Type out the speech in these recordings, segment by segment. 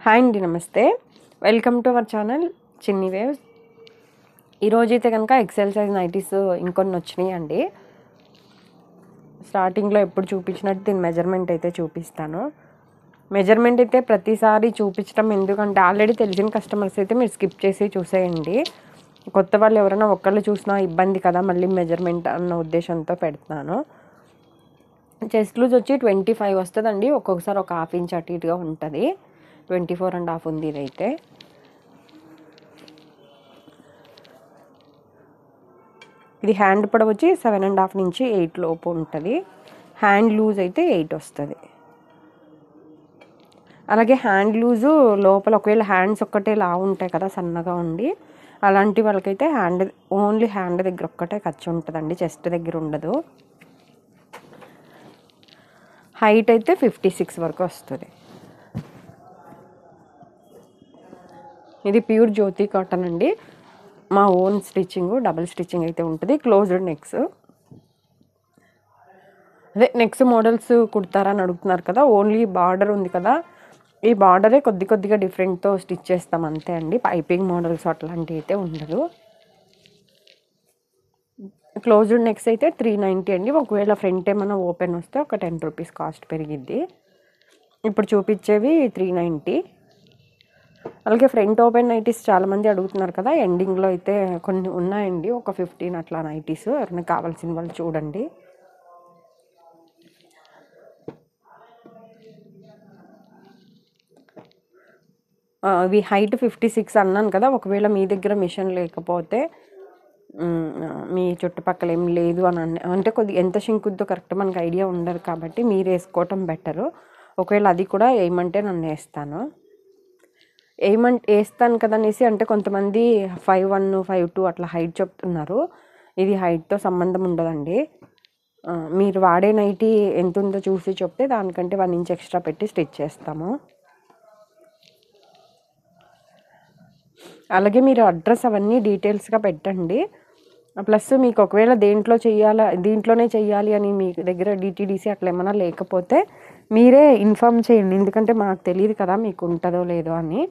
Hi అండి, నమస్తే. Welcome to our channel చిన్ని వేవ్స్. ఈరోజైతే కనుక ఎక్సెల్ సైజ్ నైటీస్ ఇంకొన్ని వచ్చినాయి అండి. స్టార్టింగ్లో ఎప్పుడు చూపించినట్టు దీని మెజర్మెంట్ అయితే చూపిస్తాను. మెజర్మెంట్ అయితే ప్రతిసారి చూపించడం ఎందుకంటే ఆల్రెడీ తెలిసిన కస్టమర్స్ అయితే మీరు స్కిప్ చేసి చూసేయండి. కొత్త వాళ్ళు ఎవరైనా ఒక్కళ్ళు చూసినా ఇబ్బంది కదా మళ్ళీ మెజర్మెంట్ అన్న ఉద్దేశంతో పెడుతున్నాను. చెస్ట్ లూజ్ వచ్చి 25 వస్తుందండి. ఒక్కొక్కసారి ఒక హాఫ్ ఇంచ్ అటు ఇటుగా ఉంటుంది. 24.5 ఉంది ఇదైతే. ఇది హ్యాండ్ పొడవు వచ్చి 7.5 నుంచి 8 లోపు ఉంటుంది. హ్యాండ్ లూజ్ అయితే 8 వస్తుంది. అలాగే హ్యాండ్ లూజు లోపల ఒకవేళ హ్యాండ్స్ ఒక్కటే లావు ఉంటాయి కదా సన్నగా ఉండి, అలాంటి వాళ్ళకైతే ఓన్లీ హ్యాండ్ దగ్గర ఒక్కటే ఖర్చు ఉంటుందండి, చెస్ట్ దగ్గర ఉండదు. హైట్ అయితే 56 వరకు వస్తుంది. ఇది ప్యూర్ జ్యోతి కాటన్ అండి. మా ఓన్ స్టిచ్చింగ్, డబుల్ స్టిచ్చింగ్ అయితే ఉంటుంది. Closed necks. అదే నెక్స్ మోడల్స్ కుడతారని అడుగుతున్నారు కదా, ఓన్లీ బార్డర్ ఉంది కదా, ఈ బార్డరే కొద్దిగా డిఫరెంట్తో స్టిచ్ చేస్తాం అంతే అండి. పైపింగ్ మోడల్స్ అట్లాంటివి అయితే ఉండదు. క్లోజ్డ్ నెక్స్ అయితే 390 అండి. ఒకవేళ ఫ్రంట్ ఏమైనా ఓపెన్ వస్తే ఒక 10 రూపీస్ కాస్ట్ పెరిగిద్ది. ఇప్పుడు చూపించేవి 390. అలాగే ఫ్రంట్ ఓపెన్ నైటీస్ చాలామంది అడుగుతున్నారు కదా, ఎండింగ్లో అయితే కొన్ని ఉన్నాయండి, ఒక 15 అట్లా నైటీస్. ఎవరైనా కావాల్సిన వాళ్ళు చూడండి. ఇవి హైట్ 56 అన్నాను కదా, ఒకవేళ మీ దగ్గర మిషన్ లేకపోతే మీ చుట్టుపక్కల ఏం లేదు అని అంటే కొద్దిగా ఎంత షింకుద్దో కరెక్ట్ మనకు ఐడియా ఉండదు కాబట్టి మీరు వేసుకోవటం బెటరు. ఒకవేళ అది కూడా వేయమంటే నన్ను వేస్తాను. వేస్తాను కదా అనేసి అంటే కొంతమంది 5'1", 5'2" అట్లా హైట్ చెప్తున్నారు. ఇది హైట్తో సంబంధం ఉండదండి. మీరు వాడే నైటీ ఎంత ఉందో చూసి చెప్తే దానికంటే 1 ఇంచ్ ఎక్స్ట్రా పెట్టి స్టిచ్ చేస్తాము. అలాగే మీరు అడ్రస్ అవన్నీ డీటెయిల్స్గా పెట్టండి. ప్లస్ మీకు ఒకవేళ దీంట్లోనే చెయ్యాలి అని మీ దగ్గర డిటీడీసీ అట్లా ఏమైనా లేకపోతే మీరే ఇన్ఫామ్ చేయండి, ఎందుకంటే మాకు తెలియదు కదా మీకు ఉంటుందో లేదో అని.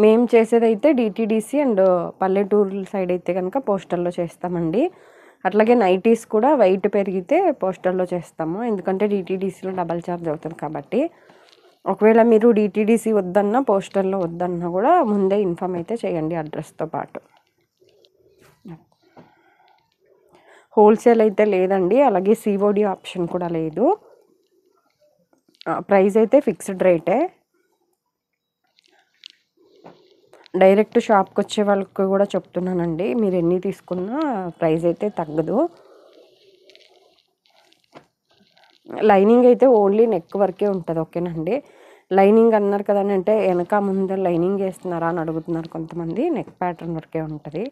మేము చేసేదైతే డిటీడీసీ అండ్ పల్లెటూరు సైడ్ అయితే కనుక పోస్టల్లో చేస్తామండి. అట్లాగే నైటీస్ కూడా వెయిట్ పెరిగితే పోస్టల్లో చేస్తాము, ఎందుకంటే డిటీడీసీలో డబల్ ఛార్జ్ అవుతుంది కాబట్టి. ఒకవేళ మీరు డిటీడీసీ వద్దన్నా పోస్టల్లో వద్దన్నా కూడా ముందే ఇన్ఫామ్ అయితే చేయండి అడ్రస్తో పాటు. హోల్సేల్ అయితే లేదండి, అలాగే సిఓడి ఆప్షన్ కూడా లేదు. ప్రైస్ అయితే ఫిక్స్డ్ రేటే. డైరెక్ట్ షాప్కి వచ్చే వాళ్ళకి కూడా చెప్తున్నానండి, మీరు ఎన్ని తీసుకున్నా ప్రైస్ అయితే తగ్గదు. లైనింగ్ అయితే ఓన్లీ నెక్ వరకే ఉంటుంది, ఓకేనండి. లైనింగ్ అన్నారు కదా అని అంటే వెనక ముందర లైనింగ్ వేస్తున్నారా అని అడుగుతున్నారు కొంతమంది. నెక్ ప్యాటర్న్ వరకే ఉంటుంది.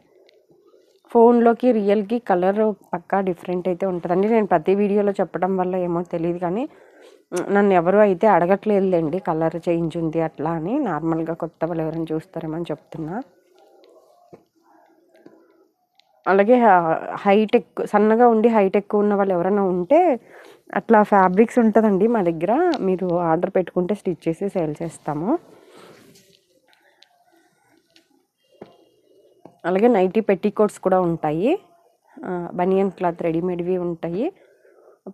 ఫోన్లోకి రియల్కి కలర్ పక్కా డిఫరెంట్ అయితే ఉంటుందండి. నేను ప్రతి వీడియోలో చెప్పడం వల్ల ఏమో తెలియదు కానీ నన్ను ఎవరు అయితే అడగట్లేదులేండి కలర్ చేంజ్ ఉంది అట్లా అని. నార్మల్గా కొత్త వాళ్ళు ఎవరైనా చూస్తారేమో అని చెప్తున్నా. అలాగే హైట్ ఎక్కువ సన్నగా ఉండి హైట్ ఎక్కువ ఉన్న వాళ్ళు ఎవరైనా ఉంటే అట్లా ఫ్యాబ్రిక్స్ ఉంటుందండి మా దగ్గర, మీరు ఆర్డర్ పెట్టుకుంటే స్టిచ్ చేసి సేల్ చేస్తాము. అలాగే నైటీ పెట్టికోట్స్ కూడా ఉంటాయి. బనియన్ క్లాత్ రెడీమేడ్వి ఉంటాయి,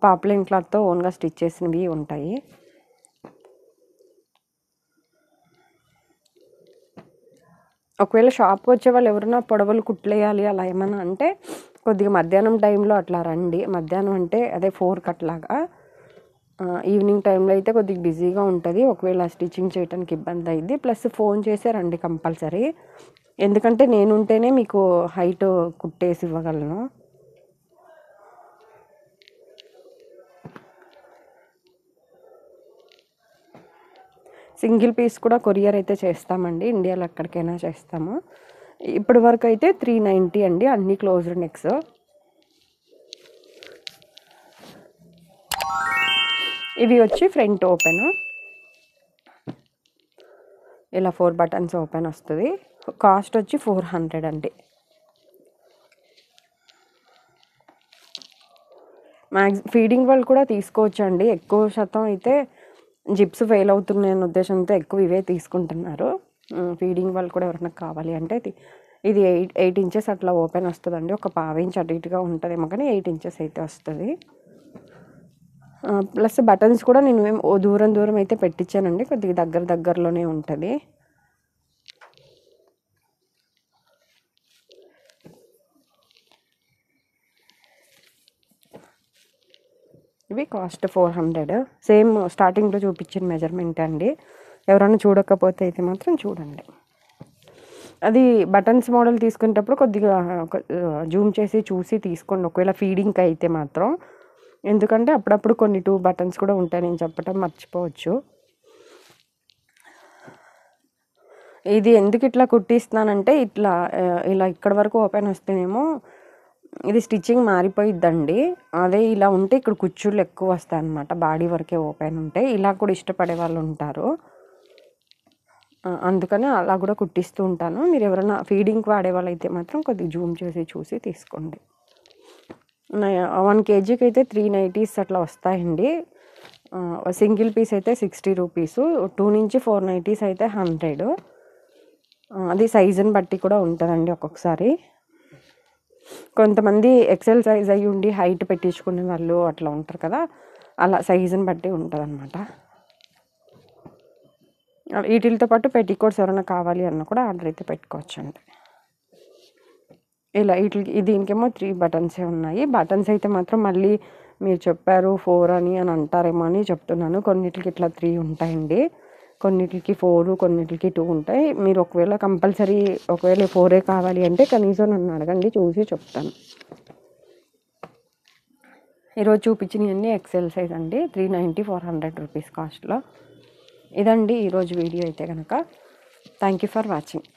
పాప్లైన్ క్లాత్తో ఓన్గా స్టిచ్ చేసినవి ఉంటాయి. ఒకవేళ షాప్కి వచ్చే వాళ్ళు ఎవరైనా పొడవలు కుట్లేయాలి అలా ఏమైనా అంటే కొద్దిగా మధ్యాహ్నం టైంలో అట్లా రండి. మధ్యాహ్నం అంటే అదే 4కి అట్లాగా. ఈవినింగ్ టైంలో అయితే కొద్దిగా బిజీగా ఉంటుంది, ఒకవేళ స్టిచ్చింగ్ చేయడానికి ఇబ్బంది అయింది. ప్లస్ ఫోన్ చేసే రండి కంపల్సరీ, ఎందుకంటే నేనుంటేనే మీకు హైట్ కుట్టేసి ఇవ్వగలను. సింగిల్ పీస్ కూడా కొరియర్ అయితే చేస్తామండి, ఇండియాలో ఎక్కడికైనా చేస్తాము. ఇప్పటి వరకు అయితే 390 అండి, అన్ని క్లోజ్డ్ నెక్స్. ఇవి వచ్చి ఫ్రంట్ ఓపెన్, ఇలా 4 బటన్స్ ఓపెన్ వస్తుంది. కాస్ట్ వచ్చి 400 అండి. ఫీడింగ్ వాళ్ళు కూడా తీసుకోవచ్చు అండి. ఎక్కువ శాతం అయితే జిప్స్ ఫెయిల్ అవుతున్నాయన్న ఉద్దేశంతో ఎక్కువ ఇవే తీసుకుంటున్నారు. ఫీడింగ్ వాళ్ళు కూడా ఎవరైనా కావాలి అంటే ఇది 8 ఇంచెస్ అట్లా ఓపెన్ వస్తుందండి. ఒక 1/2 ఇంచ్ అటు ఇటుగా ఉంటుందేమో కానీ 8 ఇంచెస్ అయితే వస్తుంది. ప్లస్ బటన్స్ కూడా నేను దూరం అయితే పెట్టించానండి, కొద్దిగా దగ్గరలోనే ఉంటుంది. ఇవి కాస్ట్ 400. సేమ్ స్టార్టింగ్లో చూపించిన మెజర్మెంట్ అండి. ఎవరైనా చూడకపోతే అయితే మాత్రం చూడండి. అది బటన్స్ మోడల్ తీసుకునేటప్పుడు కొద్దిగా జూమ్ చేసి చూసి తీసుకోండి, ఒకవేళ ఫీడింగ్కి అయితే మాత్రం. ఎందుకంటే అప్పుడప్పుడు కొన్ని 2 బటన్స్ కూడా ఉంటాయి, నేను చెప్పటం మర్చిపోవచ్చు. ఇది ఎందుకు ఇట్లా కుట్టిస్తున్నానంటే ఇలా ఇక్కడ వరకు ఓపెన్ వస్తేనేమో ఇది స్టిచ్చింగ్ మారిపోయిద్దండి. అదే ఇలా ఉంటే ఇక్కడ కుచ్చుళ్ళు ఎక్కువ వస్తాయి అన్నమాట, బాడీ వరకే ఓపెన్ ఉంటాయి. ఇలా కూడా ఇష్టపడే వాళ్ళు ఉంటారు, అందుకని అలా కూడా కుట్టిస్తూ ఉంటాను. మీరు ఎవరైనా ఫీడింగ్కి వాడే వాళ్ళు అయితే మాత్రం కొద్దిగా జూమ్ చేసి చూసి తీసుకోండి. 1 kgకి అయితే 3 నైటీస్ అట్లా వస్తాయండి. సింగిల్ పీస్ అయితే 60 రూపీస్, 2 నుంచి 4 నైటీస్ అయితే 100. అది సైజుని బట్టి కూడా ఉంటుందండి. ఒక్కొక్కసారి కొంతమంది ఎక్సెల్ సైజ్ అయ్యి ఉండి హైట్ పెట్టించుకునే వాళ్ళు అట్లా ఉంటారు కదా, అలా సైజుని బట్టి ఉంటుంది అనమాట. వీటితో పాటు పెట్టికోట్స్ ఎవరైనా కావాలి అన్న కూడా ఆర్డర్ అయితే పెట్టుకోవచ్చు అండి. ఇలా దీనికేమో 3 బటన్సే ఉన్నాయి. బటన్స్ అయితే మాత్రం మళ్ళీ మీరు చెప్పారు 4 అని అంటారేమో అని చెప్తున్నాను. కొన్నిటికి ఇట్లా 3 ఉంటాయండి, కొన్నిటికి 4, కొన్నిటికి 2 ఉంటాయి. మీరు ఒకవేళ 4 కావాలి అంటే కనీసం నన్ను అడగండి, చూసి చెప్తాను. ఈరోజు చూపించినవన్నీ ఎక్సెల్ సైజ్ అండి. 390, 400 రూపీస్ కాస్ట్లో. ఇదండి ఈరోజు వీడియో అయితే కనుక. Thank you for watching.